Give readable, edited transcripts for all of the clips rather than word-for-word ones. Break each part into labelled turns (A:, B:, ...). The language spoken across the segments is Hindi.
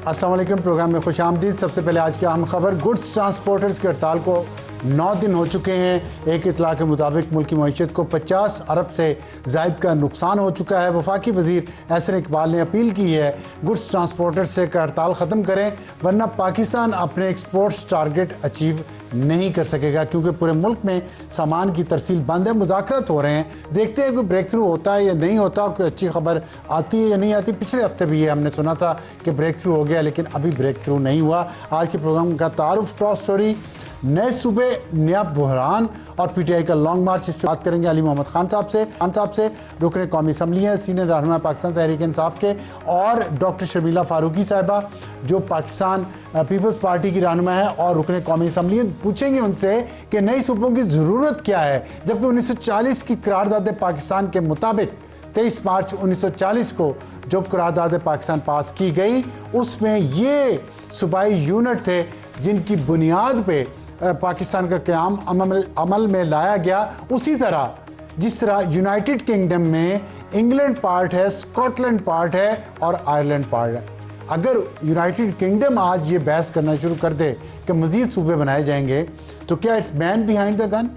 A: अस्सलाम वालेकुम। प्रोग्राम में खुश आमदीद। सबसे पहले आज की अहम खबर, गुड्स ट्रांसपोर्टर्स की हड़ताल को 9 दिन हो चुके हैं। एक इतला के मुताबिक मुल्की मईशत को 50 अरब से ज़ायद का नुकसान हो चुका है। वफाकी वज़ीर एहसन इकबाल ने अपील की है गुड्स ट्रांसपोर्टर्स से हड़ताल ख़त्म करें, वरना पाकिस्तान अपने एक्सपोर्ट्स टारगेट अचीव नहीं कर सकेगा, क्योंकि पूरे मुल्क में सामान की तरसील बंद है। मुज़ाकरात हो रहे हैं, देखते हैं कोई ब्रेक थ्रू होता है या नहीं होता, कोई अच्छी खबर आती है या नहीं आती। पिछले हफ्ते भी ये हमने सुना था कि ब्रेक थ्रू हो गया, लेकिन अभी ब्रेक थ्रू नहीं हुआ। आज के प्रोग्राम का तारुफ, टॉप स्टोरी, नए सूबे नया बहरान और पीटीआई का लॉन्ग मार्च। इस पर बात करेंगे अली मोहम्मद खान साहब से रुकने कौमी असम्बली हैं, सीनियर रहनुमा पाकिस्तान तहरीक इंसाफ के, और डॉक्टर शर्मिला फारूकी साहिबा जो पाकिस्तान पीपल्स पार्टी की रहनुमा है और रुकने कौमी असम्बली हैं। पूछेंगे उनसे कि नई सूबों की ज़रूरत क्या है, जबकि 1940 की करारदाद पाकिस्तान के मुताबिक 23 मार्च 1940 को जो करारदाद पाकिस्तान पास की गई, उसमें ये सूबाई यूनिट थे जिनकी बुनियाद पे पाकिस्तान का क़याम अमल में लाया गया। उसी तरह जिस तरह यूनाइटेड किंगडम में इंग्लैंड पार्ट है, स्कॉटलैंड पार्ट है और आयरलैंड पार्ट है। अगर यूनाइटेड किंगडम आज ये बहस करना शुरू कर दे कि मज़ीद सूबे बनाए जाएंगे, तो क्या it's man behind the gun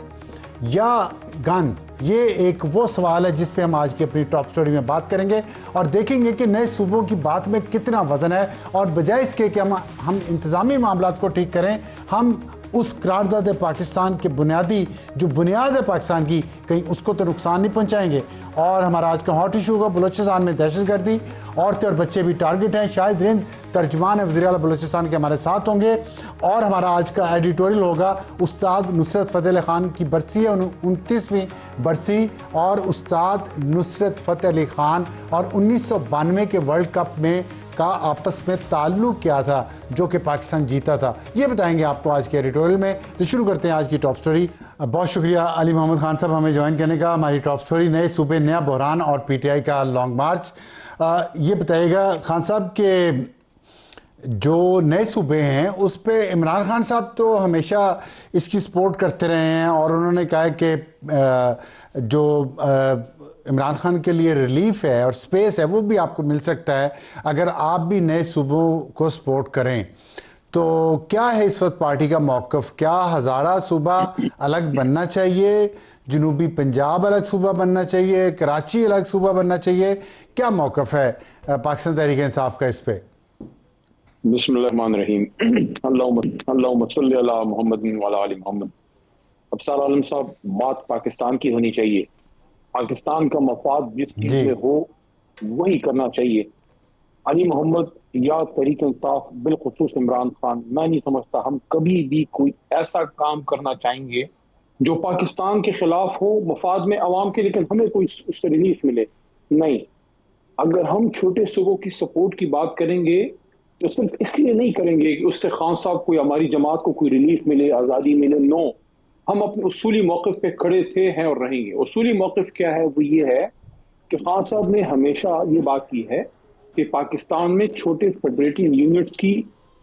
A: या गन? ये एक वो सवाल है जिस पे हम आज की अपनी टॉप स्टोरी में बात करेंगे और देखेंगे कि नए सूबों की बात में कितना वजन है। और बजाय इसके कि हम इंतज़ामी मामलात को ठीक करें, हम उस करारदाद पाकिस्तान के बुनियादी जो बुनियाद है पाकिस्तान की, कहीं उसको तो नुकसान नहीं पहुंचाएंगे। और हमारा आज का हॉट इशू होगा बलूचिस्तान में दहशतगर्दी, औरतें और बच्चे भी टारगेट हैं। शाहिद रिंद तर्जमान वज़ीर आला बलूचिस्तान के हमारे साथ होंगे। और हमारा आज का एडिटोरियल होगा, उस्ताद नुसरत फ़तेह अली ख़ान की बरसी है, 29वीं बरसी, और उस्ताद नुसरत फ़तेह अली ख़ान और 1992 के वर्ल्ड कप में का आपस में ताल्लुक़ क्या था जो कि पाकिस्तान जीता था, ये बताएंगे आपको आज के एडिटोरियल में। तो शुरू करते हैं आज की टॉप स्टोरी। बहुत शुक्रिया अली मोहम्मद खान साहब हमें ज्वाइन करने का। हमारी टॉप स्टोरी, नए सूबे नया बहरान और पीटीआई का लॉन्ग मार्च। ये बताइएगा खान साहब के जो नए सूबे हैं उस पे इमरान खान साहब तो हमेशा इसकी सपोर्ट करते रहे हैं और उन्होंने कहा है कि जो इमरान खान के लिए रिलीफ है और स्पेस है वो भी आपको मिल सकता है अगर आप भी नए सूबों को सपोर्ट करें। तो क्या है इस वक्त पार्टी का मौक़िफ़? क्या हज़ारा सूबा अलग बनना चाहिए, जनूबी पंजाब अलग सूबा बनना चाहिए, कराची अलग सूबा बनना चाहिए? क्या मौक़िफ़ है पाकिस्तान तहरीक इंसाफ का इस पर?
B: बिस्मिल्लाहिर्रहमानिर्रहीम। अल्लाहुम्मा सल्ली अला मुहम्मद व अला आलि मुहम्मद। अफसर आलम साहब, बात पाकिस्तान की होनी चाहिए। पाकिस्तान का मफाद जिस चीज में हो वही करना चाहिए। अली मोहम्मद या तहरीक इंसाफ, बिलखुसूस इमरान खान, मैं नहीं समझता हम कभी भी कोई ऐसा काम करना चाहेंगे जो पाकिस्तान के खिलाफ हो, मफाद में अवाम के, लेकिन हमें कोई उससे रिलीफ मिले नहीं। अगर हम छोटे सूबों की सपोर्ट की बात करेंगे तो सिर्फ इसलिए नहीं करेंगे कि उससे खान साहब को, हमारी जमात को कोई रिलीफ मिले, आज़ादी मिले। नो, हम अपने उसूली मौक़िफ़ पे खड़े थे, हैं और रहेंगे। उसूली मौक़िफ़ क्या है? वो ये है कि खान साहब ने हमेशा ये बात की है कि पाकिस्तान में छोटे फेडरेटिव यूनिट्स की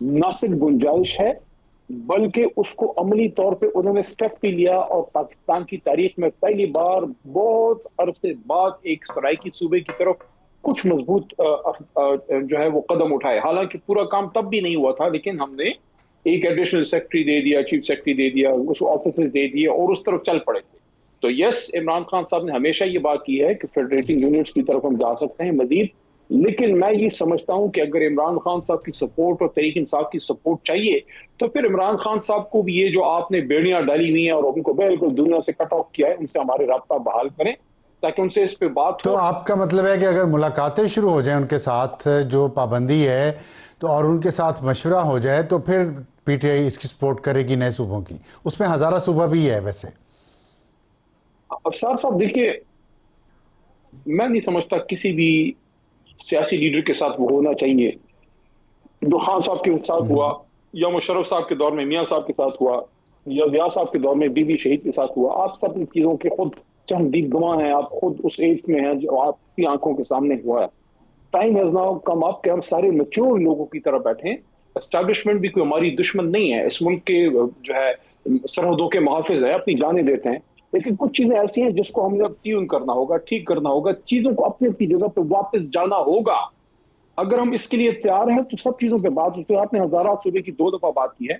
B: न सिर्फ गुंजाइश है बल्कि उसको अमली तौर पे उन्होंने स्टेप भी लिया और पाकिस्तान की तारीख में पहली बार बहुत अरसे बाद एक सराइकी सूबे की तरफ कुछ मजबूत जो है वो कदम उठाए। हालांकि पूरा काम तब भी नहीं हुआ था, लेकिन हमने एक एडिशनल सेक्रेटरी दे दिया, चीफ सेक्रेटरी दे दिया, उस ऑफिस दे दिए और उस तरफ चल पड़े थे। तो यस, इमरान खान साहब ने हमेशा ये बात की है कि फेडरेटिंग यूनिट्स की तरफ हम जा सकते हैं मजीद। लेकिन मैं ये समझता हूं कि अगर इमरान खान साहब की सपोर्ट और तहरीक इंसाफ की सपोर्ट चाहिए तो फिर इमरान खान साहब को भी ये जो आपने बेड़ियां डाली हुई हैं और उनको बिल्कुल दुनिया से कट ऑफ किया है, उनसे हमारे राब्ता बहाल करें ताकि उनसे इस पे बात
A: हो। तो आपका मतलब है कि अगर मुलाकातें शुरू हो जाएं उनके साथ, जो पाबंदी है तो, और उनके साथ मशवरा हो जाए, तो फिर पीटीआई इसकी सपोर्ट करेगी नए सूबों की? उसमें हज़ारा सूबा भी है वैसे।
B: अफसर साहब देखिए, मैं नहीं समझता किसी भी सियासी लीडर के साथ वो होना चाहिए जो खान साहब के साथ हुआ या मुशर्रफ साहब के दौर में मियां साहब के साथ हुआ या जिया साहब के दौर में बीबी शहीद के साथ हुआ। आप सब इन चीजों के खुद चंदीद गवाह हैं, आप खुद उस एज में हैं जो आपकी आंखों के सामने हुआ है। Time has now come up कि हम सारे मैच्योर लोगों की तरह बैठे। एस्टैब्लिशमेंट भी कोई हमारी दुश्मन नहीं है, इस मुल्क के जो है सरहदों के मुहाफिज है, अपनी जाने देते हैं। लेकिन कुछ चीजें ऐसी हैं जिसको हमें अब ट्यून करना होगा, ठीक करना होगा, चीजों को अपनी अपनी जगह पर वापस जाना होगा। अगर हम इसके लिए तैयार हैं तो सब चीजों पे बात, उसके आपने हजारात सूबे की 2 दफा बात की है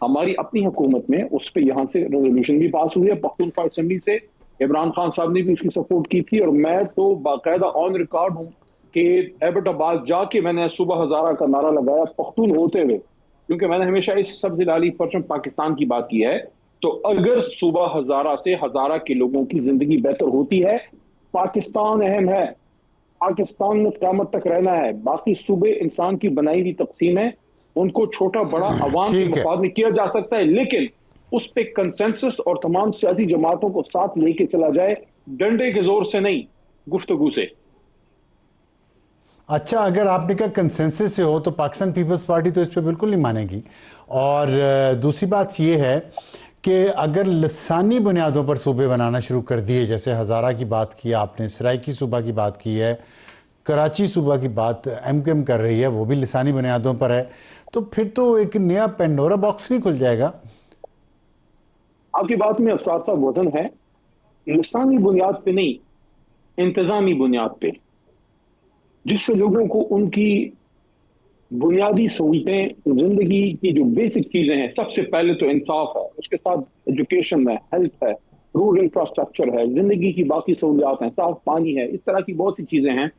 B: हमारी अपनी हुकूमत में, उस पर यहाँ से रेजोल्यूशन भी पास हुई है पख्तूनख्वा असेंबली से, इमरान खान साहब ने भी उसकी सपोर्ट की थी, और मैं तो बाकायदा ऑन रिकॉर्ड हूँ कि एबटाबाद जाके मैंने सुबह हजारा का नारा लगाया पख्तून होते हुए, क्योंकि मैंने हमेशा इस सब्ज लाली परचम पाकिस्तान की बात की है। तो अगर सुबह हजारा से हजारा के लोगों की जिंदगी बेहतर होती है, पाकिस्तान अहम है, पाकिस्तान में क़यामत तक रहना है। बाकी सूबे इंसान की बनाई हुई तकसीम है, उनको छोटा बड़ा अवाम के
A: ठीक है।
B: मफाद में किया जा सकता है, लेकिन उस पर कंसेंसस और तमाम सियासी जमातों को साथ लेके चला जाए, डंडे के जोर से नहीं, गुफ्तगू से।
A: अच्छा, अगर आपने कहा कंसेंसस से हो तो पाकिस्तान पीपल्स पार्टी तो इस पर बिल्कुल नहीं मानेगी। और दूसरी बात यह है कि अगर लसानी बुनियादों पर सूबे बनाना शुरू कर दिए, जैसे हज़ारा की बात की आपने, सराइकी सूबा की बात की है, कराची सूबा की बात एमकेएम कर रही है, वो भी लसानी बुनियादों पर है, तो फिर तो एक नया पेंडोरा बॉक्स नहीं खुल जाएगा?
B: आपकी बात में अफसार साहब वजन है, लसानी बुनियाद पे नहीं, इंतजामी बुनियाद पे, जिससे लोगों को उनकी बुनियादी सहूलतें, जिंदगी की जो बेसिक चीजें हैं, सबसे पहले तो इंसाफ है, उसके साथ एजुकेशन है, हेल्थ है, रूरल इंफ्रास्ट्रक्चर है, जिंदगी की बाकी सहूलियात हैं, साफ पानी है, इस तरह की बहुत सी चीजें हैं।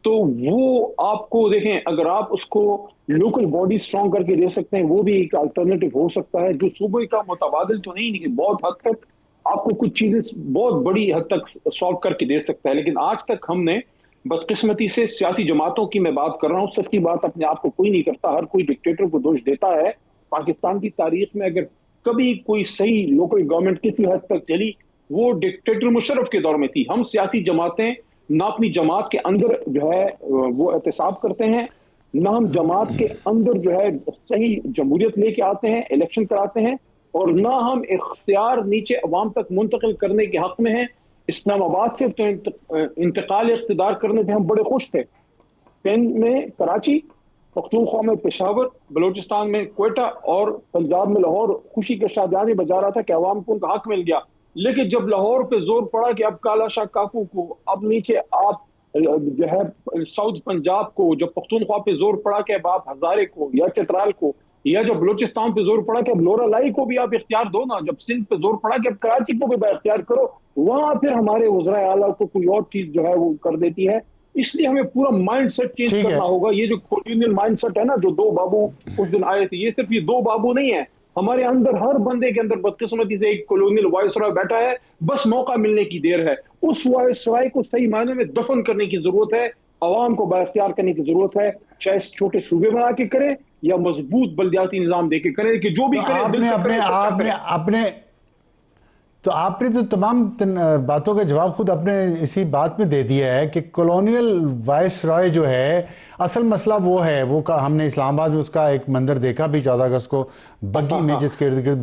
B: तो वो आपको देखें, अगर आप उसको लोकल बॉडी स्ट्रॉन्ग करके दे सकते हैं, वो भी एक अल्टरनेटिव हो सकता है, जो सूबे का मुतबादिल तो नहीं, लेकिन बहुत हद तक आपको कुछ चीजें बहुत बड़ी हद तक सॉल्व करके दे सकता है। लेकिन आज तक हमने बदकिस्मती से सियासी जमातों की मैं बात कर रहा हूँ, सच्ची बात, अपने आप को कोई नहीं करता, हर कोई डिक्टेटर को दोष देता है। पाकिस्तान की तारीख में अगर कभी कोई सही लोकल गवर्नमेंट किसी हद तक चली, वो डिक्टेटर मुशर्रफ के दौर में थी। हम सियासी जमातें ना अपनी जमात के अंदर जो है वो एहतसाब करते हैं, ना हम जमात के अंदर जो है सही जमहूरियत लेके आते हैं, इलेक्शन कराते हैं, और ना हम इख्तियार नीचे अवाम तक मुंतकिल करने के हक में हैं। इस्लामाबाद से तो इंतकाल इख्तियार करने से हम बड़े खुश थे, सिंध में कराची, पख्तूनख्वा में पेशावर, बलूचिस्तान में क्वेटा और पंजाब में लाहौर खुशी के शादियाने बजा रहा था कि अवाम को उनका हक मिल गया। लेकिन जब लाहौर पे जोर पड़ा कि अब काला शाह काकू को, अब नीचे आप जो है साउथ पंजाब को, जब पख्तूनख्वा पे जोर पड़ा कि अब आप हजारे को या चित्राल को, या जब बलूचिस्तान पे जोर पड़ा कि अब लोरा लाई को भी आप इख्तियार दो ना, जब सिंध पे जोर पड़ा कि अब कराची को भी इख्तियार करो, वहां फिर हमारे वज़राए आला को कोई और चीज जो है वो कर देती है। इसलिए हमें पूरा माइंड सेट चेंज करना होगा। ये जो कॉलोनियल माइंड सेट है ना, जो 2 बाबू उस दिन आए थे, ये सिर्फ ये 2 बाबू नहीं है, हमारे अंदर हर बंदे के अंदर बदकिस्मती से एक कॉलोनियल वायसराय बैठा है, बस मौका मिलने की देर है। उस वायसराय को सही मायने में दफन करने की जरूरत है, अवाम को बाख्तियार करने की जरूरत है, चाहे छोटे सूबे बना के करें या मजबूत बल्दियाती निजाम देके करें, कि जो भी
A: तो
B: करें दिल से करें।
A: आपने तो तमाम बातों का जवाब खुद अपने इसी बात में दे दिया है कि कॉलोनियल वायसराय जो है, असल मसला वो है, वो का हमने इस्लामाबाद में उसका एक मंजर देखा भी 14 अगस्त को, बग्गी में जिसके इर्द गिर्द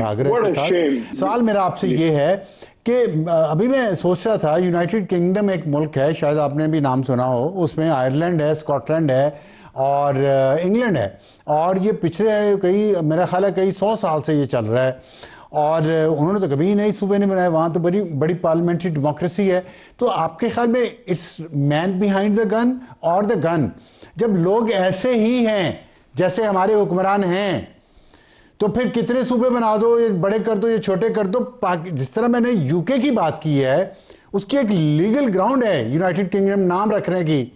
A: भाग रहे थे। सवाल मेरा आपसे ये है कि अभी मैं सोच रहा था, यूनाइटेड किंगडम एक मुल्क है, शायद आपने भी नाम सुना हो, उसमें आयरलैंड है, स्कॉटलैंड है और इंग्लैंड है, और ये पिछले मेरा ख्याल है कई 100 साल से ये चल रहा है, और उन्होंने तो कभी नई सूबे नहीं बनाए, वहाँ तो बड़ी बड़ी पार्लियामेंट्री डेमोक्रेसी है। तो आपके ख्याल में it's man behind the gun और द गन? जब लोग ऐसे ही हैं जैसे हमारे हुक्मरान हैं, तो फिर कितने सूबे बना दो, ये बड़े कर दो, ये छोटे कर दो। जिस तरह मैंने यूके की बात की है, उसकी एक लीगल ग्राउंड है यूनाइटेड किंगडम नाम रखने की,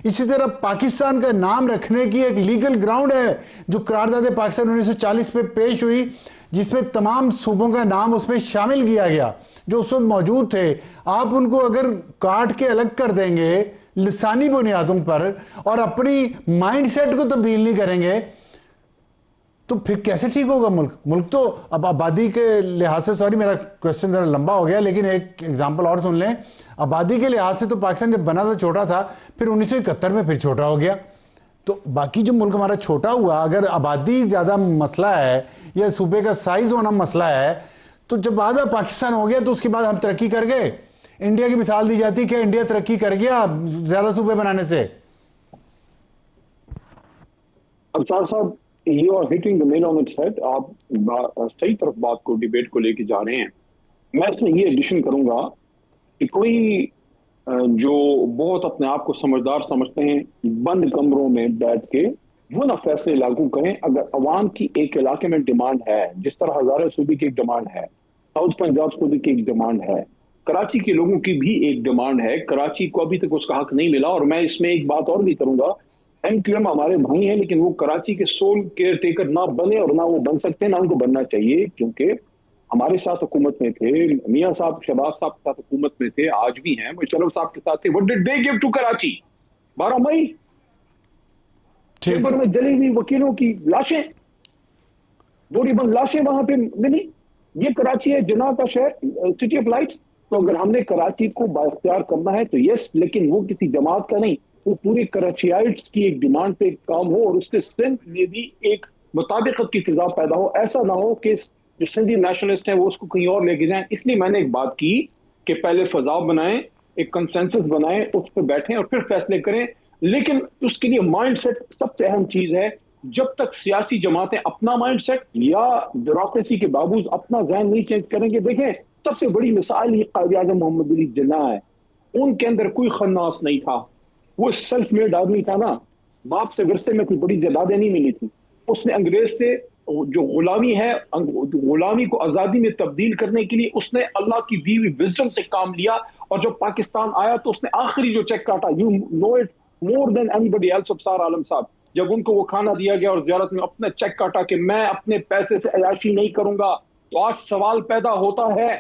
A: इसी तरह पाकिस्तान का नाम रखने की एक लीगल ग्राउंड है, जो करारदाद पाकिस्तान 1940 में पेश हुई, जिसमें तमाम सूबों का नाम उसमें शामिल किया गया जो उस वक्त मौजूद थे। आप उनको अगर काट के अलग कर देंगे लिसानी बुनियादों पर और अपनी माइंडसेट को तब्दील नहीं करेंगे, तो फिर कैसे ठीक होगा मुल्क? तो अब आबादी के लिहाज से, सॉरी मेरा क्वेश्चन जरा लंबा हो गया, लेकिन एक एग्जांपल और सुन लें। आबादी के लिहाज से तो पाकिस्तान जब बना था छोटा था, फिर 1971 में फिर छोटा हो गया। तो बाकी जो मुल्क हमारा छोटा हुआ, अगर आबादी ज़्यादा मसला है या सूबे का साइज होना मसला है, तो जब आधा पाकिस्तान हो गया तो उसके बाद हम तरक्की कर गए। इंडिया की मिसाल दी जाती है कि इंडिया तरक्की कर गया ज़्यादा सूबे बनाने से।
B: अफसार साहब, you are hitting the nail on its head. आप सही तरफ बात को, डिबेट को लेके जा रहे हैं। मैं इसमें ये एडिशन करूंगा कि कोई जो बहुत अपने आप को समझदार समझते हैं, बंद कमरों में बैठ के वो ना फैसले लागू करें। अगर अवाम की एक इलाके में डिमांड है, जिस तरह हजारे सूबे की एक डिमांड है, साउथ पंजाब सूबे की एक डिमांड है, कराची के लोगों की भी एक डिमांड है, कराची को अभी तक उसका हक नहीं मिला। और मैं इसमें एक बात और भी करूंगा, एमक्यूएम हमारे भाई हैं, लेकिन वो कराची के सोल केयर टेकर ना बने और ना वो बन सकते, ना उनको बनना चाहिए, क्योंकि हमारे साथ हुकूमत में थे, मियां साहब शहबाज साहब के साथ हुकूमत में थे, आज भी हैं, मुशर्रफ साहब के साथ थे। What did they give to Karachi? 12 मई
A: ठीक
B: चेंबर
A: है।
B: में जली हुई वकीलों की लाशें, बोरीबंद लाशें वहां पे मिली। ये कराची है, जिन्ना का शहर, सिटी ऑफ लाइट्स। तो अगर हमने कराची को बाइख्तियार करना है तो यस, लेकिन वो किसी जमात का नहीं, वो पूरी कराचियाइट्स की एक डिमांड पे काम हो और उसके सिंध में भी एक मुताबिकत की फिजा पैदा हो। ऐसा ना हो कि जो सिंधी नेशनलिस्ट है वो उसको कहीं और लेके जाएं। इसलिए मैंने एक बात की कि पहले फजा बनाएं, एक कंसेंसस बनाएं, उस पर बैठें और फिर फैसले करें। लेकिन उसके लिए माइंडसेट सबसे अहम चीज है। जब तक सियासी जमातें अपना माइंडसेट या ब्यूरोक्रेसी के बावजूद अपना जहन नहीं चेंज करेंगे, देखें सबसे बड़ी मिसाल ये कायद आज़म मोहम्मद अली जिन्ना है। उनके अंदर कोई खन्नास नहीं था, वो सेल्फ मेड आदमी था ना, बाप से विरसे में कोई बड़ी जदादें नहीं मिली थी। उसने अंग्रेज से जो गुलामी है, गुलामी को आजादी में तब्दील करने के लिए उसने अल्लाह की दी हुई विजडम से काम लिया। और जब पाकिस्तान आया तो उसने आखिरी जो चेक काटा, you know it more than anybody else, Afsar Alam साहब, जब उनको वो खाना दिया गया और जियारत में अपने चेक काटा कि मैं अपने पैसे से अयाशी नहीं करूंगा। तो आज सवाल पैदा होता है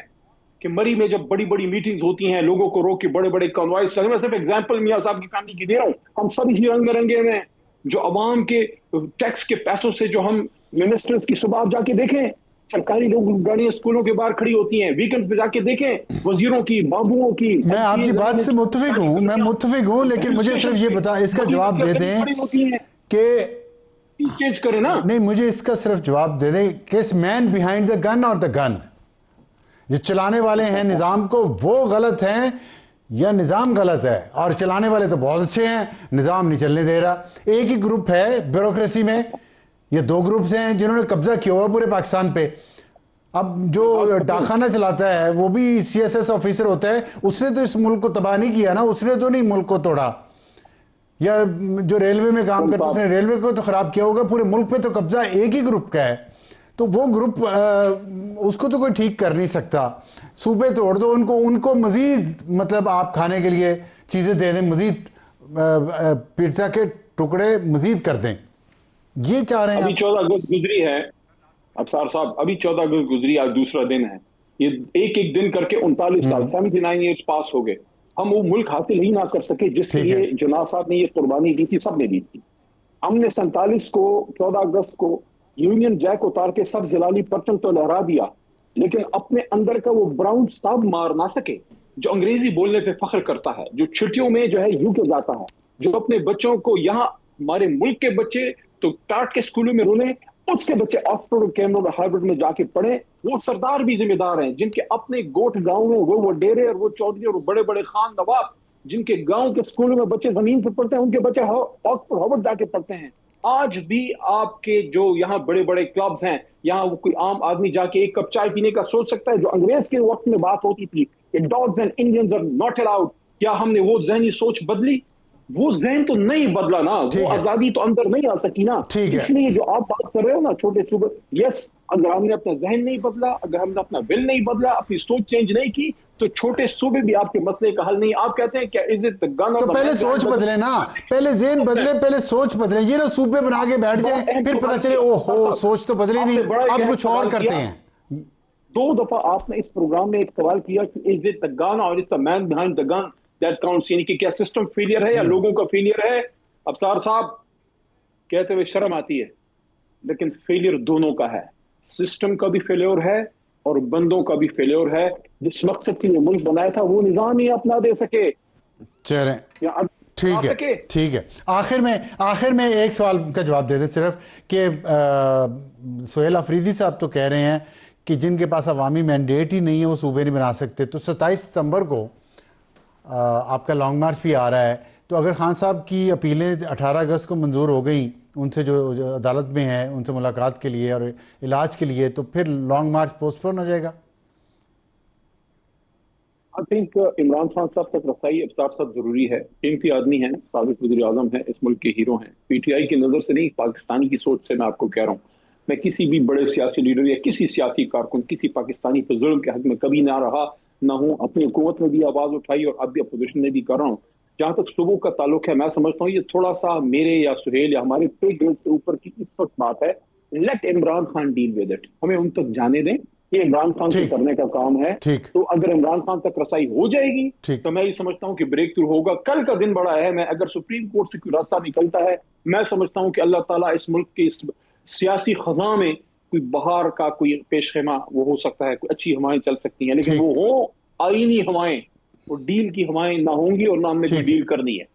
B: कि मरी में जब बड़ी बड़ी मीटिंग्स होती हैं, लोगों को रोक के बड़े बड़े कॉन्वॉयज चल, मैं सिर्फ एग्जांपल मियां साहब की फैमिली की दे रहा हूं। हम सब इसी रंग बिरंगे में जो अवाम के टैक्स के पैसों से, जो हम मिनिस्टर्स की सुबह आप जाके देखें, सरकारी लोग गाड़ियां स्कूलों के बाहर खड़ी होती हैं, वीकेंड पे जाके देखें वजीरों की, बाबुओं की।
A: मैं आपकी बात से मुत्तफिक हूँ, मैं मुत्तफिक हूँ, लेकिन मुझे सिर्फ ये बता, इसका जवाब दे दें कि
B: चेंज करें ना।
A: नहीं, मुझे इसका सिर्फ जवाब दे दें कि इस मैन बिहाइंड द गन और द गन, जो चलाने वाले हैं निज़ाम को, वो गलत हैं या निज़ाम गलत है? और चलाने वाले तो बहुत अच्छे हैं, निज़ाम नहीं चलने दे रहा। एक ही ग्रुप है ब्यूरोक्रेसी में, ये दो ग्रुप्स हैं जिन्होंने कब्जा किया हुआ पूरे पाकिस्तान पे। अब जो डाकखाना चलाता है वो भी सीएसएस ऑफिसर होता है, उसने तो इस मुल्क को तबाह नहीं किया ना, उसने तो नहीं मुल्क को तोड़ा। या जो रेलवे में काम करता है उसने रेलवे को तो खराब किया होगा, पूरे मुल्क पे तो कब्जा एक ही ग्रुप का है। तो वो ग्रुप उसको तो कोई ठीक कर नहीं सकता। सूबे तोड़ दो उनको, उनको मजीद मतलब आप खाने के लिए चीज़ें दे दें, मजीद पिज्ज़ा के टुकड़े मजीद कर दें, ये चाह रहे हैं।
B: अभी 14 अगस्त गुजरी है अफसार साहब, अभी 14 अगस्त गुजरी, आज दूसरा दिन है। ये एक एक दिन करके 39 साल, 79 ईयर्स पास हो गए, हम वो मुल्क हासिल ही ना कर सके जिसके लिए जनाब साहब ने ये कुर्बानी दी थी, सबने दी थी। हमने 47 को 14 अगस्त को यूनियन जैक उतार के सब जिलाली परचम तो लहरा दिया, लेकिन अपने अंदर का वो ब्राउन साब मार ना सके, जो अंग्रेजी बोलने पे फख्र करता है, जो छुट्टियों में जो है यूके जाता है, जो अपने बच्चों को, यहाँ हमारे मुल्क के बच्चे तो टाट के स्कूलों में रोने, उसके बच्चे ऑक्सफोर्ड और कैम्ब्रिज हार्वर्ड में जाके पढ़े। वो सरदार भी जिम्मेदार हैं जिनके अपने गोठ गांव में वो वडेरे और वो चौधरी और बड़े बड़े खान नवाब, जिनके गांव के स्कूलों में बच्चे जमीन पर पढ़ते हैं, उनके बच्चे ऑक्सफोर्ड हार्वर्ड जाके पढ़ते हैं। आज भी आपके जो यहाँ बड़े बड़े क्लब्स हैं, यहाँ वो कोई आम आदमी जाके एक कप चाय पीने का सोच सकता है? जो अंग्रेज के वक्त में बात होती थी कि dogs and Indians are not allowed, क्या हमने वो जहनी सोच बदली? वो जहन तो नहीं बदला ना, वो आजादी तो अंदर नहीं आ सकी ना। इसलिए जो आप बात कर रहे हो ना छोटे सूबे, यस, अगर हमने अपना जहन नहीं बदला, अगर हमने अपना विल नहीं बदला, अपनी सोच चेंज नहीं की, तो छोटे सूबे भी आपके मसले का हल नहीं। आप कहते हैं क्या इज इट द गन?
A: तो पहले सोच बदले ना, पहले जहन बदले, पहले सोच बदले। ये ना सूबे बना के बैठ जाए फिर पता चले ओहो सोच तो बदली नहीं, अब कुछ और करते हैं।
B: 2 दफा आपने इस प्रोग्राम में एक सवाल किया कि इज इट द गन और is the man behind the gun that counts, यानी कि क्या सिस्टम फेलियर है या लोगों का फेलियर है? अफसार साहब कहते हुए शर्म आती है, लेकिन फेलियर दोनों का है। सिस्टम का भी फेलियर है और बंदों का भी फेलियर है। जिस मकसद के लिए मुल्क बनाया था वो निजाम ही अपना दे सके।
A: चलें, ठीक है, ठीक है। आखिर में एक सवाल का जवाब दे दे सिर्फ कि सोहेल अफरीदी साहब तो कह रहे हैं कि जिनके पास अवामी मैंडेट ही नहीं है वो सूबे नहीं बना सकते। तो 27 सितंबर को आपका लॉन्ग मार्च भी आ रहा है, तो अगर खान साहब की अपीलें 18 अगस्त को मंजूर हो गई, उनसे जो अदालत में है उनसे मुलाकात के लिए और इलाज के लिए, तो फिर लॉन्ग मार्च पोस्टपोन हो जाएगा?
B: आई थिंक इमरान खान साहब तक रसाई अब साफ साफ जरूरी है। कीमती आदमी है, साबिक वज़ीर आज़म है, इस मुल्क के हीरो हैं। पीटीआई की नजर से नहीं, पाकिस्तानी की सोच से मैं आपको कह रहा हूँ। मैं किसी भी बड़े सियासी लीडर या किसी सियासी कारकुन, किसी पाकिस्तानी पे जुल्म के हक में कभी ना रहा ना हूँ। अपनी हुकूमत में भी आवाज उठाई और अब भी अपोजिशन में भी कर रहा हूँ। जहां तक सुबह का ताल्लुक है, मैं समझता हूँ ये थोड़ा सा मेरे या सुहेल या हमारे पे ग्रेड के ऊपर की इस वक्त बात है। Let Imran Khan deal with it, हमें उन तक जाने दें। ये इमरान खान से
A: ठीक
B: करने का काम है।
A: ठीक
B: तो अगर इमरान खान तक रसाई हो जाएगी
A: ठीक।
B: तो मैं ये समझता हूं कि ब्रेक थ्रू होगा। कल का दिन बड़ा अहम है। अगर सुप्रीम कोर्ट से कोई रास्ता निकलता है, मैं समझता हूं कि अल्लाह ताला इस मुल्क के इस सियासी खजा में कोई बहार का कोई पेशखेमा वो हो सकता है, कोई अच्छी हवाएं चल सकती हैं। लेकिन वो
A: ठीक
B: हो आईनी हवाएं, वो डील की हवाएं ना होंगी और ना हमने कोई
A: ठीक है
B: डील करनी है।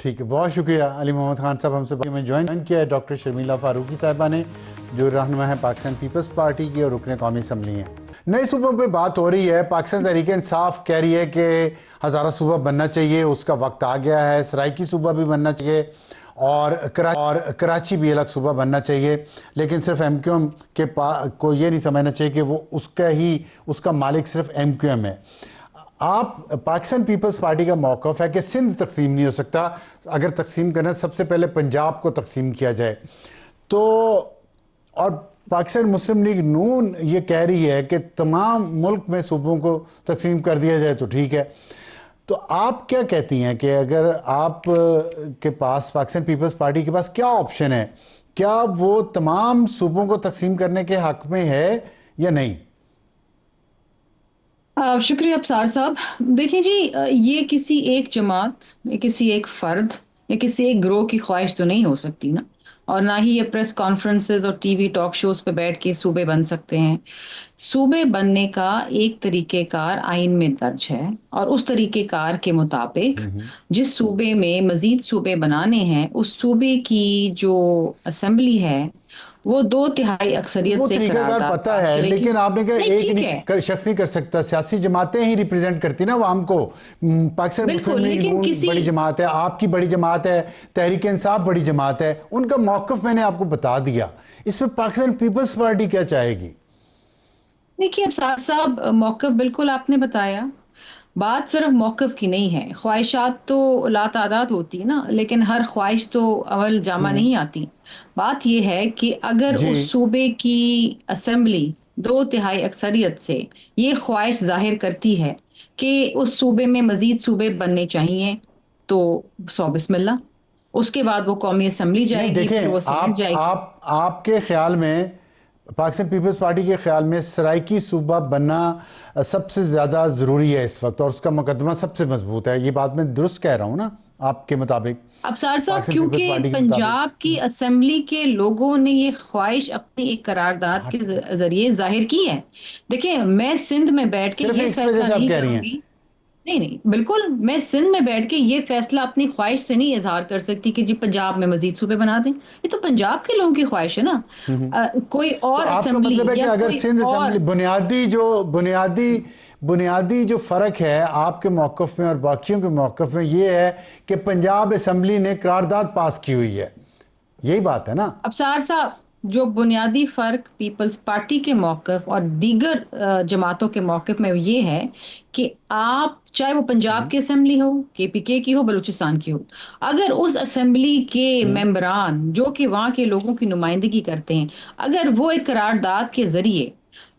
A: ठीक है। बहुत शुक्रिया अली मोहम्मद खान साहब, हमसे में ज्वाइन किया है डॉक्टर शर्मिला फारूकी साहिबा ने, जो रहनुमा है पाकिस्तान पीपल्स पार्टी की और रुकन कौमी असम्बली हैं। नए सूबों पे बात हो रही है। पाकिस्तान तहरीक इंसाफ कह रही है कि हज़ारा सूबा बनना चाहिए, उसका वक्त आ गया है। सराइकी सूबा भी बनना चाहिए और कराची भी अलग सूबा बनना चाहिए। लेकिन सिर्फ एमक्यूएम के को ये नहीं समझना चाहिए कि वो उसका मालिक सिर्फ एमक्यूएम है। आप पाकिस्तान पीपल्स पार्टी का मौक़िफ़ है कि सिंध तकसीम नहीं हो सकता, अगर तकसीम करना सबसे पहले पंजाब को तकसीम किया जाए। तो और पाकिस्तान मुस्लिम लीग नून ये कह रही है कि तमाम मुल्क में सूबों को तकसीम कर दिया जाए तो ठीक है। तो आप क्या कहती हैं कि अगर आप के पास, पाकिस्तान पीपल्स पार्टी के पास क्या ऑप्शन है? क्या वो तमाम सूबों को तकसीम करने के हक में है या नहीं?
C: शुक्रिया अफसार साहब। देखिए जी, ये किसी एक जमात या किसी एक फर्द या किसी एक ग्रोह की ख्वाहिश तो नहीं हो सकती ना। और ना ही ये प्रेस कॉन्फ्रेंसेस और टीवी टॉक शोज पे बैठ के सूबे बन सकते हैं। सूबे बनने का एक तरीक़ेकार आइन में दर्ज है और उस तरीक़ेकार के मुताबिक जिस सूबे में मजीद सूबे बनाने हैं, उस सूबे की जो असेंबली है वो 2/3 अक्सरियत
A: वो
C: से
A: तरीकाकार
C: करारदाद
A: पता
C: पास
A: है,
C: करेगी।
A: लेकिन आपने कहा
C: नहीं,
A: एक
C: ठीक
A: नहीं
C: है,
A: शख्स नहीं कर सकता, सियासी जमातें ही रिप्रेजेंट करती ना आवाम को। पाकिस्तान मुस्लिम
C: बिल्कुल,
A: लीग
C: लेकिन
A: नून
C: किसी
A: बड़ी जमात है, आपकी बड़ी जमात है, तहरीक इंसाफ बड़ी जमात है, उनका मौक़िफ़ मैंने आपको बता दिया। इसमें पाकिस्तान पीपल्स पार्टी क्या चाहेगी?
C: देखिए अब साहब साहब मौक़िफ़ बिल्कुल आपने बताया। बात सिर्फ मौक़िफ़ की नहीं है, ख्वाहिशात तो लातादाद होती है ना, लेकिन हर ख्वाहिश तो अमल जामा नहीं आती। बात यह है कि अगर
A: जी
C: उस सूबे की असेंबली 2/3 अक्सरियत से ये ख्वाहिश जाहिर करती है कि उस सूबे में मजीद सूबे बनने चाहिए, तो सौ बिस्मिल्लाह। उसके बाद वो कौमी असेंबली
A: नहीं,
C: जाएगी, फिर
A: देखें,
C: वो सेनेट जाएगी।
A: आपके ख्याल में, पाकिस्तान पीपल्स पार्टी के ख्याल में सराइकी सूबा बनना सबसे ज़्यादा ज़रूरी है इस वक्त और उसका मुकदमा सबसे मजबूत है। ये बात मैं दुरुस्त कह रहा हूँ ना आपके मुताबिक,
C: अफसार साहब,
A: पाकिस्तान पीपल्स
C: क्योंकि
A: पार्टी के मुताबिक?
C: पंजाब की असेंबली के लोगों ने ये ख्वाहिश अपनी एक करारदाद के जरिए जाहिर की है। देखिए, मैं सिंध में बैठ के
A: सिर्फ
C: ये
A: इस वजह
C: फैसला
A: से आप
C: नहीं
A: कह रही हैं?
C: करूंगी। नहीं नहीं, बिल्कुल, मैं सिंध में बैठ के ये फैसला अपनी ख्वाहिश से नहीं इजहार कर सकती कि जी पंजाब में मजीद सूबे बना दें। ये तो पंजाब के लोगों की ख्वाहिश है ना। कोई
A: तो
C: और
A: आपका
C: असेंबली
A: मतलब है कि
C: या
A: अगर
C: कोई
A: सिंध
C: और।
A: असेंबली, बुनियादी जो फ़र्क है आपके मौक़िफ़ में और बाकियों के मौक़िफ़ में, ये है कि पंजाब असेंबली ने करारदाद पास की हुई है, यही बात है ना?
C: अफसार साहब, जो बुनियादी फर्क पीपल्स पार्टी के मौकफ और दीगर जमातों के मौकफ में ये है कि आप चाहे वो पंजाब की असेंबली हो, केपीके की हो, बलूचिस्तान की हो, अगर उस असेंबली के मेंबरान जो कि वहाँ के लोगों की नुमाइंदगी करते हैं, अगर वो एक करारदाद के जरिए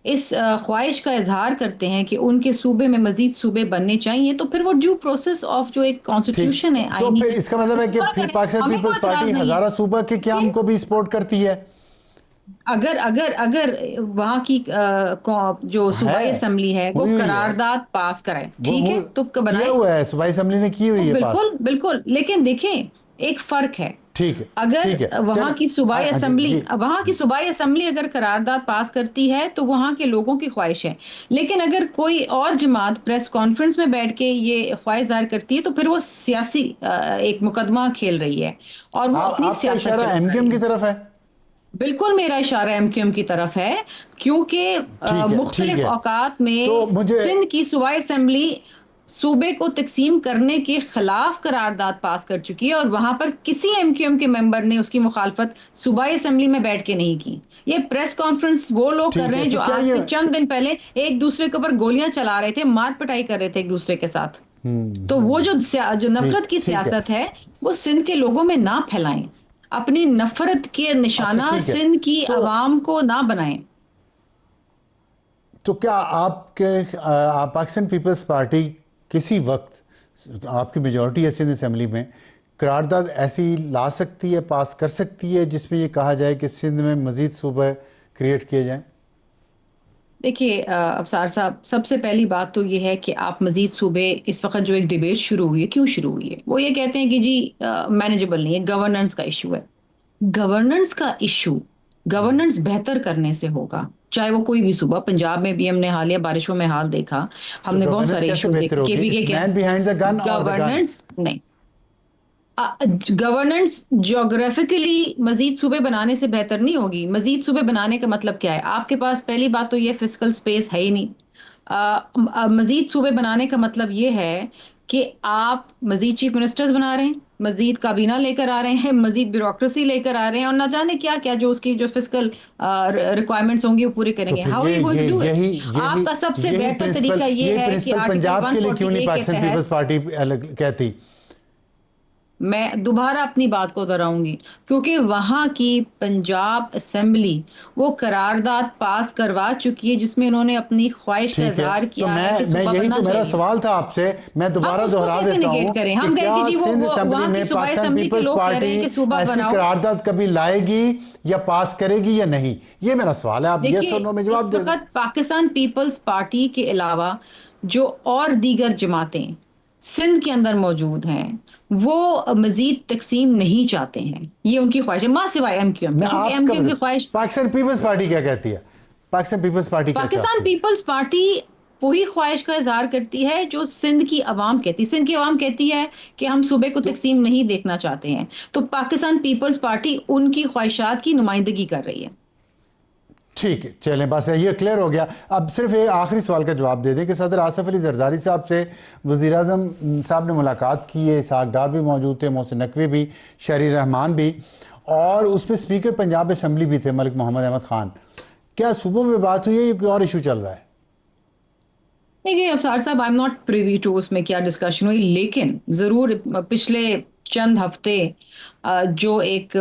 C: इस ख्वाहिश का इजहार करते हैं कि उनके सूबे में मजीद सूबे बनने चाहिए, तो फिर वो ड्यू प्रोसेस ऑफ जो एक
A: ठीक,
C: कॉन्स्टिट्यूशन है
A: तो
C: आईनी,
A: फिर इसका मतलब है कि
C: पूरा
A: फिर
C: करें।
A: पाकिस्तान
C: हमें कोई
A: पीपल्स पार्टी
C: एतराज नहीं है।
A: हज़ारा सूबा के
C: ये
A: क़याम को भी सपोर्ट करती है?
C: अगर अगर अगर वहां की जो सूबाई
A: है,
C: असेंबली है वो
A: हुई हुई है,
C: करारदाद पास कराए,
A: वो
C: ठीक है, तो
A: किया
C: बनाए।
A: हुआ है, सूबाई असेंबली ने की
C: तो
A: हुई है पास।
C: बिल्कुल बिल्कुल, लेकिन देखें, एक फर्क है।
A: ठीक है,
C: अगर
A: ठीक है,
C: वहां
A: चले।
C: की सूबाई
A: हाँ जी
C: असेंबली
A: जी
C: वहां की
A: जी।
C: सूबाई असेंबली अगर करारदाद पास करती है तो वहां के लोगों की ख्वाहिश है। लेकिन अगर कोई और जमात प्रेस कॉन्फ्रेंस में बैठ के ये ख्वाहिश जाहिर करती है, तो फिर वो सियासी एक मुकदमा खेल रही है और वो अपनी
A: आपका
C: सियासत
A: इशारा
C: चला रही
A: एमकेएम की
C: है।
A: तरफ है?
C: बिल्कुल मेरा इशारा एमक्यूएम की तरफ है, क्योंकि
A: ठीक है, ठीक
C: मुख्तलिफ
A: है।
C: औकात
A: तो
C: में
A: मुझे
C: सिंध की सूबाई असेंबली सूबे को तकसीम करने के खिलाफ करारदाद पास कर चुकी है और वहां पर किसी एमक्यूएम के मेंबर ने उसकी मुखालफत सूबाई असेंबली में बैठ के नहीं की। ये प्रेस कॉन्फ्रेंस वो लोग कर
A: ठीक
C: रहे
A: है,
C: हैं
A: तो
C: जो
A: क्या
C: आज
A: ये
C: से चंद दिन पहले एक दूसरे के ऊपर गोलियां चला रहे थे, मार पिटाई कर रहे थे एक दूसरे के साथ। तो वो जो नफरत की
A: ठीक है।
C: सियासत है वो सिंध के लोगों में ना फैलाएं, अपनी नफरत के
A: अच्छा
C: निशाना
A: ठीक है,
C: सिंध की
A: तो
C: अवाम को ना बनाएं।
A: तो क्या आप पाकिस्तान पीपल्स पार्टी किसी वक्त आपकी मेजॉरिटी है सिंध असेंबली में, करारदाद ऐसी ला सकती है, पास कर सकती है जिसमें ये कहा जाए कि सिंध में मजीद सूबे क्रिएट किए जाएं?
C: देखिए अफसार साहब, सबसे पहली बात तो ये है कि आप मजीद सूबे, इस वक्त जो एक डिबेट शुरू हुई है, क्यों शुरू हुई है? वो ये कहते हैं कि जी मैनेजेबल नहीं है, गवर्नेंस का इशू है। गवर्नेंस का इशू गवर्नेंस बेहतर करने से होगा, चाहे वो कोई भी सूबा। पंजाब में भी हमने हालिया बारिशों में हाल देखा,
A: तो
C: हमने बहुत
A: गवर्नेंस
C: सारे
A: कैसे
C: इश्यूज
A: बेहतर
C: देखे।
A: होगी?
C: केपीके
A: इट्स
C: के
A: मैन बिहाइंड द गन और द गन।
C: गवर्नेंस नहीं, गवर्नेंस ज्योग्राफिकली मजीद सूबे बनाने से बेहतर नहीं होगी। मजीद सूबे बनाने का मतलब क्या है? आपके पास पहली बात तो ये फिजिकल स्पेस है ही नहीं। मजीद सूबे बनाने का मतलब ये है कि आप मजीद चीफ मिनिस्टर्स बना रहे हैं, मजीद काबीना लेकर आ रहे हैं, मजीद ब्यूरोक्रेसी लेकर आ रहे हैं, और ना जाने क्या क्या जो उसकी जो फिजिकल रिक्वायरमेंट्स होंगी वो पूरी
A: तो
C: करेंगे।
A: फिर
C: how are you going to do
A: यही
C: इट? आपका सबसे बेहतर
A: प्रिंसिपल,
C: तरीका ये है कि आर्टिकल
A: पंजाब के लिए क्यों नहीं
C: 148 के
A: पाकिस्तान पीपल्स
C: तहत,
A: पार्टी अलग कहती?
C: मैं दोबारा अपनी बात को दोहराऊंगी, क्योंकि वहां की पंजाब असेंबली वो करारदाद पास करवा चुकी है जिसमें उन्होंने अपनी ख्वाहिश का
A: ठीक है,
C: इजहार
A: तो
C: किया है कि
A: मैं
C: सूबा
A: यही
C: बनना
A: तो मेरा
C: चाहिए।
A: सवाल था आपसे, मैं
C: हम
A: दोबारा
C: उसको
A: दोहरा
C: कैसे
A: देता
C: निगेट
A: हूं
C: करें?
A: कि
C: हम कहें
A: क्या
C: कि जी
A: सिंध असेंबली
C: वहां की
A: में
C: सूबाई
A: पाकिस्तान
C: असेंबली के
A: पीपल्स
C: लोग कह रहे
A: पार्टी
C: हैं कि सूबा
A: ऐसी
C: बनाओ।
A: करारदाद कभी लाएगी या पास करेगी या नहीं? ये मेरा सवाल है, आप यस
C: देखिए,
A: और नो में
C: इस
A: जवाब दे दें।
C: वक्त पाकिस्तान पीपल्स पार्टी के अलावा जो और दीगर जमातें सिंध के अंदर मौजूद हैं वो मजीद तकसीम नहीं चाहते हैं। ये उनकी ख्वाहिश है, मां सिवाय एमक्यूएम
A: मैं
C: की, क्योंकि
A: आपका
C: एमक्यूएम की ख्वाहिश।
A: पाकिस्तान पीपल्स पार्टी क्या कहती है? पाकिस्तान पीपल्स पार्टी क्या
C: पाकिस्तान
A: चाहती है?
C: पीपल्स पार्टी वही ख्वाहिश का इजहार करती है जो सिंध की आवाम कहती है। सिंध की आवाम कहती है कि हम सूबे को
A: तो
C: तकसीम नहीं देखना चाहते हैं, तो पाकिस्तान पीपल्स पार्टी उनकी ख्वाहिशात की नुमाइंदगी कर रही है।
A: ठीक है, चलें, बस ये क्लियर हो गया। अब सिर्फ एक आखिरी सवाल का जवाब दे दें कि सदर आसिफ अली जरदारी साहब से वज़ीर आज़म साहब ने मुलाकात की है, इसहाक डार भी मौजूद थे, मोहसिन नकवी भी, शहरी रहमान भी, और उसमें स्पीकर पंजाब असम्बली भी थे मलिक मोहम्मद अहमद ख़ान। क्या सूबों में बात हुई है या कोई और इशू चल रहा है?
C: देखिए अफसार साहब, I am not privy to उसमें क्या डिस्कशन हुई, लेकिन ज़रूर पिछले चंद हफ्ते जो एक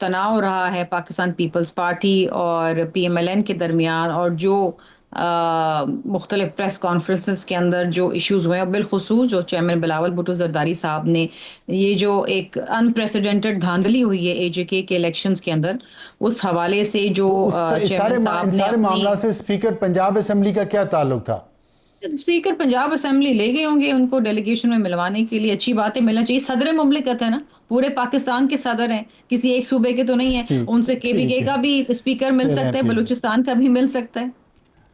C: तनाव रहा है पाकिस्तान पीपल्स पार्टी और पीएमएलएन के दरमियान, और जो मुख्तलिफ प्रेस कॉन्फ्रेंसेस के अंदर जो इश्यूज हुए हैं, बिलखुसूस जो चेयरमैन बिलावल भुट्टो जरदारी साहब ने, ये जो एक अनप्रेसिडेंटेड धांधली हुई है एजेके के इलेक्शंस के अंदर, उस हवाले से जो चेयरमैन साहब
A: इन
C: ने
A: सारे
C: अपनी
A: मामला से स्पीकर पंजाब असम्बली का क्या ताल्लुक था?
C: स्पीकर पंजाब असेंबली ले गए होंगे उनको डेलीगेशन में मिलवाने के लिए। अच्छी बात है, मिलना चाहिए। सदर मुमलिकत है ना, पूरे पाकिस्तान के सदर हैं, किसी एक सूबे के तो नहीं है।
A: ठीक
C: उनसे
A: ठीक
C: केपीके
A: है,
C: का भी स्पीकर मिल
A: चलें
C: सकता है,
A: ठीक है।
C: बलूचिस्तान का भी मिल सकता है।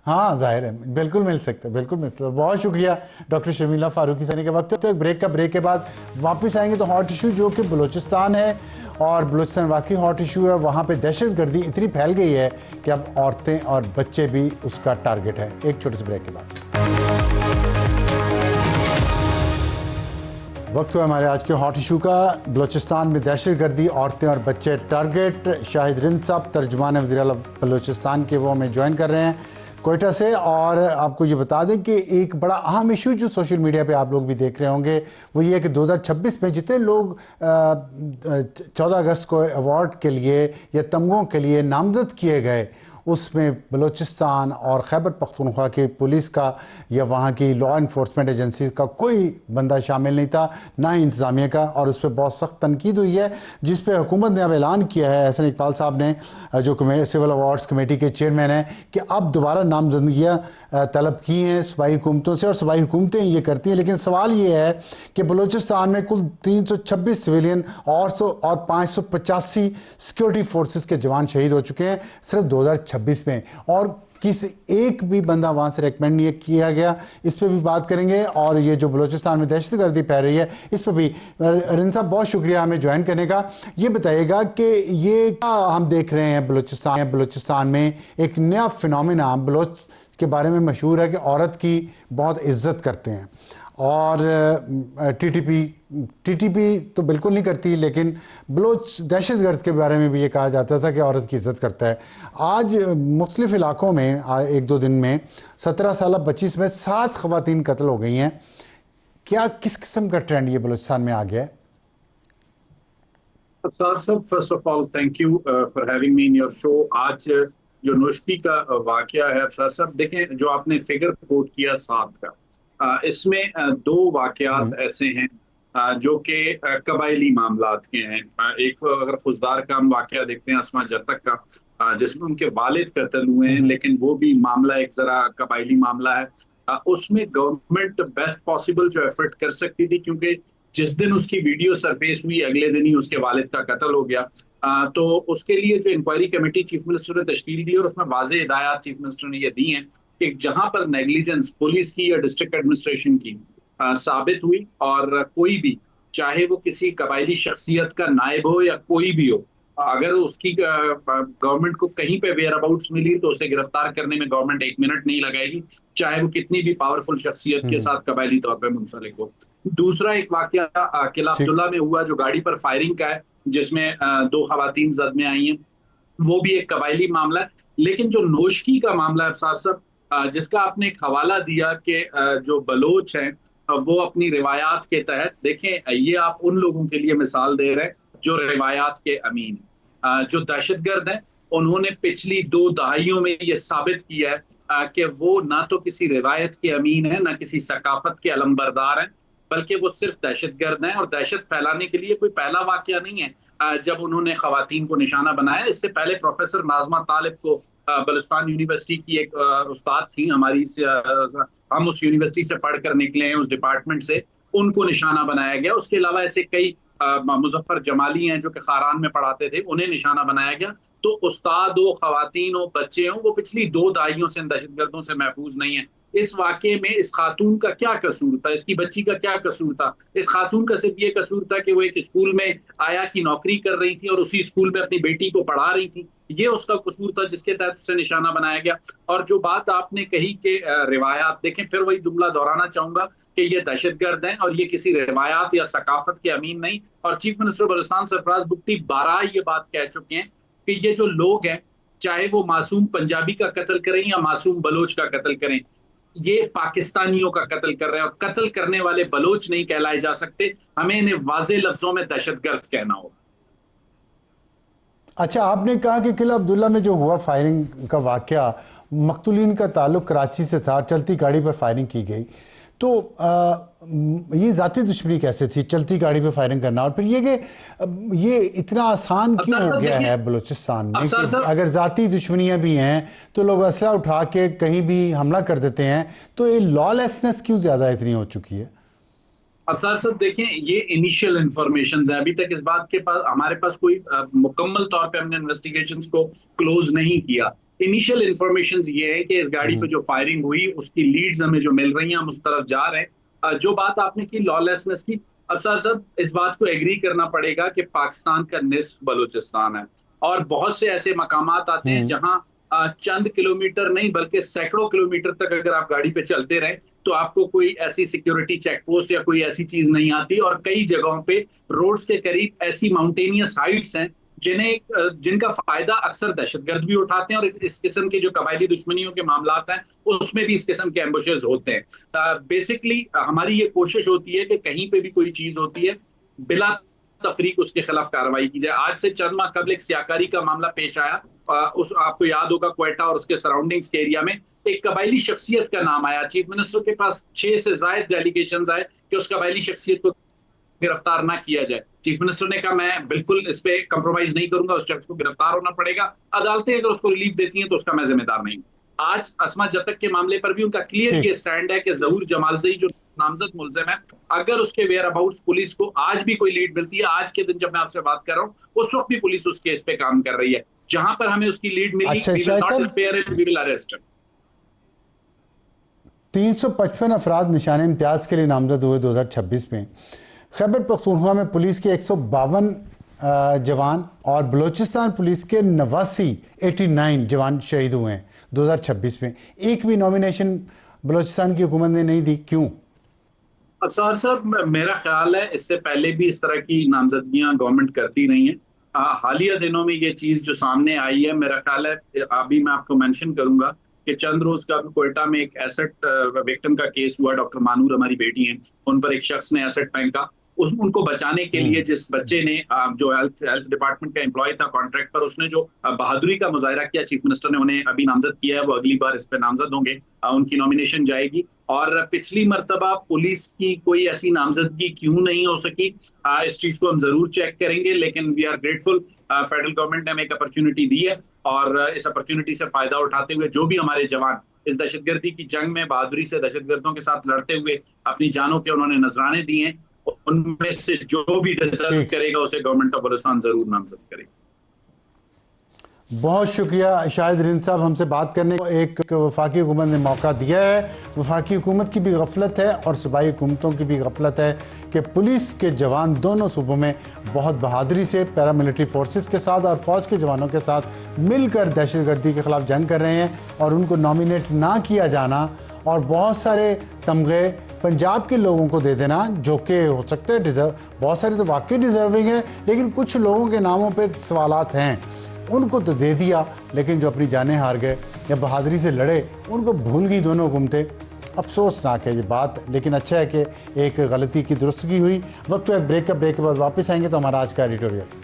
A: हाँ जाहिर है, बिल्कुल मिल सकता है, बिल्कुल मिल सकता है। बहुत शुक्रिया डॉक्टर शर्मिला फारूकी सनी के वक्त। तो एक ब्रेक के बाद वापस आएंगे तो हॉट इशू जो कि बलूचिस्तान है, और बलूचिस्तान वाकई हॉट इशू है। वहाँ पे दहशतगर्दी इतनी फैल गई है कि अब औरतें और बच्चे भी उसका टारगेट है। एक छोटे से ब्रेक के बाद वक्त हुआ हमारे आज के हॉट इशू का। बलूचिस्तान में दहशतगर्दी, औरतें और बच्चे टारगेट। शाहिद रिंद साहब तर्जुमान वज़ीर आला बलूचिस्तान के वो हमें ज्वाइन कर रहे हैं कोयटा से। और आपको ये बता दें कि एक बड़ा अहम इशू जो सोशल मीडिया पे आप लोग भी देख रहे होंगे वो ये है कि 2026 में जितने लोग 14 अगस्त को अवार्ड के लिए या तमगों के लिए नामजद किए गए, उसमें बलूचिस्तान और खैबर पख्तूनख्वा की पुलिस का या वहाँ की लॉ इन्फोर्समेंट एजेंसी का कोई बंदा शामिल नहीं था, ना ही इंतज़ामिया का। और उस पर बहुत सख्त तनकीद हुई है, जिस पे हुकूमत ने अब ऐलान किया है, एहसन इकबाल साहब ने, जो सिविल अवार्ड्स कमेटी के चेयरमैन हैं, कि अब दोबारा नामजदगियाँ तलब की हैं सूबाई हुकूमतों से, और सूबाई हुकूमतें ये करती हैं। लेकिन सवाल ये है कि बलूचिस्तान में कुल 326 सिविलियन और 585 सिक्योरिटी फोर्सेस के जवान शहीद हो चुके हैं सिर्फ 2026 में, और किसी एक भी बंदा वहाँ से रिकमेंड नहीं किया गया। इस पर भी बात करेंगे। और ये जो बलूचिस्तान में दहशतगर्दी फैल रही है, इस पर भी। रिंद साहब बहुत शुक्रिया हमें ज्वाइन करने का। ये बताइएगा कि ये क्या हम देख रहे हैं बलूचिस्तान में एक नया फिनोमेना, बलोच के बारे में मशहूर है कि औरत की बहुत इज्जत करते हैं। और टीटीपी तो बिल्कुल नहीं करती, लेकिन बलोच दहशतगर्द के बारे में भी ये कहा जाता था कि औरत की इज़्ज़त करता है। आज मुख्तलिफ इलाकों में एक दो दिन में 17 साल 25 में 7 ख़वातीन कत्ल हो गई हैं। क्या किस किस्म का ट्रेंड ये बलूचिस्तान में आ गया है?
D: अफसार साहब, first of all thank you for having me in your show. आज जो नोशकी का वाकया है अफसार साहब, देखें जो आपने फिगर कोट किया 7 का, इसमें 2 वाकयात ऐसे हैं जो कि कबायली मामलात के हैं। एक अगर फुजदार का हम वाकया देखते हैं अस्मा जतक का, जिसमें उनके वालिद कत्ल हुए हैं, लेकिन वो भी मामला एक जरा कबायली मामला है। उसमें गवर्नमेंट बेस्ट पॉसिबल जो एफर्ट कर सकती थी, क्योंकि जिस दिन उसकी वीडियो सरफेस हुई अगले दिन ही उसके वालिद का कत्ल हो गया। तो उसके लिए जो इंक्वायरी कमेटी चीफ मिनिस्टर ने तश्कील दी और उसमें वाज़ेह हिदायत चीफ मिनिस्टर ने ये दी हैं कि जहां पर नेग्लिजेंस पुलिस की या डिस्ट्रिक्ट एडमिनिस्ट्रेशन की साबित हुई, और कोई भी, चाहे वो किसी कबायली शख्सियत का नायब हो या कोई भी हो, अगर उसकी गवर्नमेंट को कहीं पे वेयर अबाउट्स मिली तो उसे गिरफ्तार करने में गवर्नमेंट 1 मिनट नहीं लगाएगी, चाहे वो कितनी भी पावरफुल शख्सियत के साथ कबायली तौर पे मुंसलिक हो। दूसरा एक वाकया किला अब्दुल्ला में हुआ जो गाड़ी पर फायरिंग का है, जिसमें 2 खवातीन जख्मी आई हैं, वो भी एक कबायली मामला है। लेकिन जो नोशकी का मामला है अफसार साहब, जिसका आपने एक हवाला दिया कि जो बलोच हैं वो अपनी रिवायात के तहत, देखें ये आप उन लोगों के लिए मिसाल दे रहे हैं जो रिवायात के अमीन हैं। जो दहशतगर्द हैं उन्होंने पिछली 2 दहाइयों में ये साबित किया है कि वो ना तो किसी रिवायत के अमीन है, ना किसी सकाफत के अलमबरदार हैं, बल्कि वो सिर्फ दहशतगर्द हैं। और दहशत फैलाने के लिए कोई पहला वाकया नहीं है जब उन्होंने खवातीन को निशाना बनाया। इससे पहले प्रोफेसर नाजमा तालिब को, बलूचिस्तान यूनिवर्सिटी की एक उस्ताद थी हमारी, हम उस यूनिवर्सिटी से पढ़कर निकले हैं, उस डिपार्टमेंट से, उनको निशाना बनाया गया। उसके अलावा ऐसे कई मुजफ्फर जमाली हैं जो कि खारान में पढ़ाते थे, उन्हें निशाना बनाया गया। तो उस्ताद हो, खवातीन हो, बच्चे हो, वो पिछली 2 दहाइयों से दहशतगर्दों से महफूज नहीं है। इस वाकये में इस खातून का क्या कसूर था, इसकी बच्ची का क्या कसूर था? इस खातून का सिर्फ ये कसूर था कि वो एक स्कूल में आया की नौकरी कर रही थी और उसी स्कूल में अपनी बेटी को पढ़ा रही थी। ये उसका कसूर था जिसके तहत उससे निशाना बनाया गया। और जो बात आपने कही कि रिवायात, देखें फिर वही जुमला दोहराना चाहूंगा कि ये दहशतगर्द हैं और ये किसी रिवायात या सकाफत के अमीन नहीं। और चीफ मिनिस्टर बलूचिस्तान सरफराज बुगटी 12 ये बात कह चुके हैं कि ये जो लोग हैं, चाहे वो मासूम पंजाबी का कत्ल करें या मासूम बलोच का कत्ल करें, ये पाकिस्तानियों का कत्ल कर रहे हैं और कत्ल करने वाले बलोच नहीं कहलाए जा सकते। हमें इन्हें वाज़ेह लफ्जों में दहशतगर्द कहना होगा।
A: अच्छा, आपने कहा कि किला अब्दुल्ला में जो हुआ फायरिंग का वाकया, मकतूलीन का ताल्लुक कराची से था, चलती गाड़ी पर फायरिंग की गई, तो ये ज़ाती दुश्मनी कैसे थी चलती गाड़ी पे फायरिंग करना? और फिर ये कि ये इतना आसान क्यों हो गया है बलूचिस्तान में कि अगर ज़ाती दुश्मनियाँ भी हैं तो लोग असला उठा के कहीं भी हमला कर देते हैं, तो ये लॉलेसनेस क्यों ज़्यादा इतनी हो चुकी है?
D: अफसार साहब देखें, ये इनिशियल इंफॉर्मेशन है, अभी तक इस बात के पास हमारे पास कोई मुकम्मल तौर पे हमने इन्वेस्टिगेशंस को क्लोज नहीं किया। इनिशियल इंफॉर्मेशन ये है कि इस गाड़ी पे जो फायरिंग हुई उसकी लीड्स हमें जो मिल रही हैं, हम उस तरफ जा रहे हैं। जो बात आपने की लॉलेसनेस की, अफसार साहब इस बात को एग्री करना पड़ेगा कि पाकिस्तान का निस्फ बलूचिस्तान है और बहुत से ऐसे मकामात आते हैं जहां चंद किलोमीटर नहीं बल्कि सैकड़ों किलोमीटर तक अगर आप गाड़ी पे चलते रहे तो आपको कोई ऐसी सिक्योरिटी चेक पोस्ट या कोई ऐसी चीज नहीं आती। और कई जगहों पे रोड्स के करीब ऐसी माउंटेनियस हाइट्स हैं जिनका फायदा अक्सर दहशतगर्द भी उठाते हैं और इस किस्म के जो कबायली दुश्मनियों के मामलात हैं उसमें भी इस किस्म के एम्बुशेस होते हैं। बेसिकली हमारी ये कोशिश होती है कि कहीं पे भी कोई चीज होती है बिला तफरीक उसके खिलाफ कार्रवाई की जाए। आज से चंद माह कबल एक सियाकारी का मामला पेश आया, उस आपको याद होगा क्वेटा और उसके सराउंडिंग्स के एरिया में एक कबायली शख्सियत का नाम आया। चीफ मिनिस्टर के पास 6 से ज्यादा डेलीगेशंस आए कि उस कबायली शख्सियत को गिरफ्तार ना किया जाए। चीफ मिनिस्टर ने कहा मैं बिल्कुल इस पे कंप्रोमाइज नहीं करूंगा, उस शख्स को गिरफ्तार होना पड़ेगा, अदालतें अगर उसको रिलीफ देती हैं तो उसका मैं जिम्मेदार नहीं। आज अस्मा जतक के मामले पर भी उनका क्लियर ये स्टैंड है कि जहूर जमालजई जो नामजद मुलजिम है, अगर उसके वेयर अबाउट्स पुलिस को आज भी कोई लीड मिलती है, आज के दिन जब मैं आपसे बात कर रहा हूं उस वक्त भी पुलिस उस केस पे काम कर रही है। जहां पर हमें उसकी लीड मिली, we will not spare him, we will arrest him।
A: 355 अफराद निशाने इम्तियाज के लिए नामजद हुए 2026 में। खैबर पख्तूनख्वा में पुलिस के 152 जवान और बलूचिस्तान पुलिस के 89 जवान शहीद हुए हैं 2026 में। एक भी नॉमिनेशन बलूचिस्तान की हुकूमत ने नहीं दी, क्यों?
D: अफसार साहब, मेरा ख्याल है इससे पहले भी इस तरह की नामजदगियां गवर्नमेंट करती रही हैं। हालिया दिनों में ये चीज जो सामने आई है, मेरा ख्याल है अभी मैं आपको मेंशन करूंगा कि चंद रोज का कोयटा में एक एसेट विक्टिम का केस हुआ। डॉक्टर मानूर हमारी बेटी हैं, उन पर एक शख्स ने एसेट फेंका। उनको बचाने के लिए जिस बच्चे ने जो हेल्थ डिपार्टमेंट का एम्प्लॉय था कॉन्ट्रैक्ट पर, उसने जो बहादुरी का मुजाहरा किया, चीफ मिनिस्टर ने उन्हें अभी नामजद किया है, वो अगली बार इस पे नामजद होंगे, उनकी नॉमिनेशन जाएगी। और पिछली मर्तबा पुलिस की कोई ऐसी नामजदगी क्यों नहीं हो सकी, इस चीज को हम जरूर चेक करेंगे। लेकिन we are grateful, federal government ने हमें एक अपॉर्चुनिटी दी है और इस अपॉर्चुनिटी से फायदा उठाते हुए जो भी हमारे जवान इस दहशतगर्दी की जंग में बहादुरी से दहशतगर्दों के साथ लड़ते हुए अपनी जानों के उन्होंने नजराने दिए हैं, उनमें से जो भी डिजर्व करेगा उसे गवर्नमेंट ऑफ बलूचिस्तान जरूर नामजद करेगी।
A: बहुत शुक्रिया शाहिद रिंद साहब, हमसे बात करने को एक वफाकी हुकूमत ने मौका दिया है। वफाकी हुकूमत की भी गफलत है और सूबाई हुकूमतों की भी गफलत है कि पुलिस के जवान दोनों सूबों में बहुत बहादुरी से पैरामिलिट्री फोर्सेस के साथ और फ़ौज के जवानों के साथ मिलकर दहशतगर्दी के ख़िलाफ़ जंग कर रहे हैं, और उनको नॉमिनेट ना किया जाना और बहुत सारे तमगे पंजाब के लोगों को दे देना, जो कि हो सकते हैं डिज़र्व, बहुत सारे तो वाकई डिज़र्विंग है, लेकिन कुछ लोगों के नामों पर सवालात हैं, उनको तो दे दिया, लेकिन जो अपनी जानें हार गए या बहादुरी से लड़े उनको भूल गई दोनों हुकूमतें। अफसोसनाक है ये बात, लेकिन अच्छा है कि एक गलती की दुरुस्तगी हुई। वक्त एक ब्रेक के बाद वापस आएंगे तो हमारा आज का एडिटोरियल।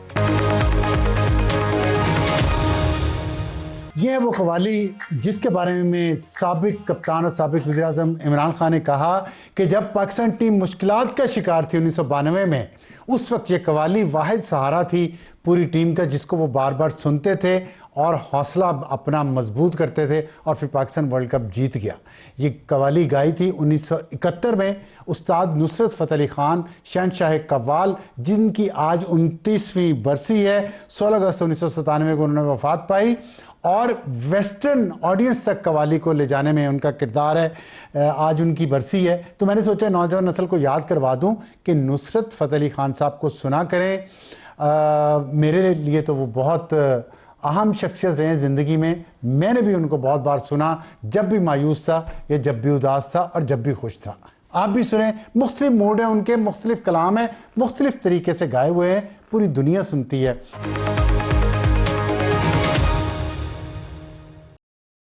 A: यह है वो कवाली जिसके बारे में साबिक कप्तान और साबिक वज़ीर-ए-आज़म इमरान खान ने कहा कि जब पाकिस्तान टीम मुश्किलात का शिकार थी 1992 में, उस वक्त ये कवाली वाहिद सहारा थी पूरी टीम का, जिसको वो बार बार सुनते थे और हौसला अपना मजबूत करते थे, और फिर पाकिस्तान वर्ल्ड कप जीत गया। ये कवाली गाई थी 1971 में उस्ताद नुसरत फ़तेह अली ख़ान शहनशाह कव्वाल, जिनकी आज 29वीं बरसी है। 16 अगस्त 1997 को उन्होंने वफ़ात पाई, और वेस्टर्न ऑडियंस तक कवाली को ले जाने में उनका किरदार है। आज उनकी बरसी है, तो मैंने सोचा नौजवान नस्ल को याद करवा दूं कि नुसरत फ़तेह अली ख़ान साहब को सुना करें। मेरे लिए तो वो बहुत अहम शख्सियत रहे हैं ज़िंदगी में। मैंने भी उनको बहुत बार सुना, जब भी मायूस था या जब भी उदास था और जब भी खुश था। आप भी सुने, मुख्तलिफ मूड है उनके, मुख्तलिफ कलाम है, मुख्तलिफ तरीके से गाए हुए हैं, पूरी दुनिया सुनती है।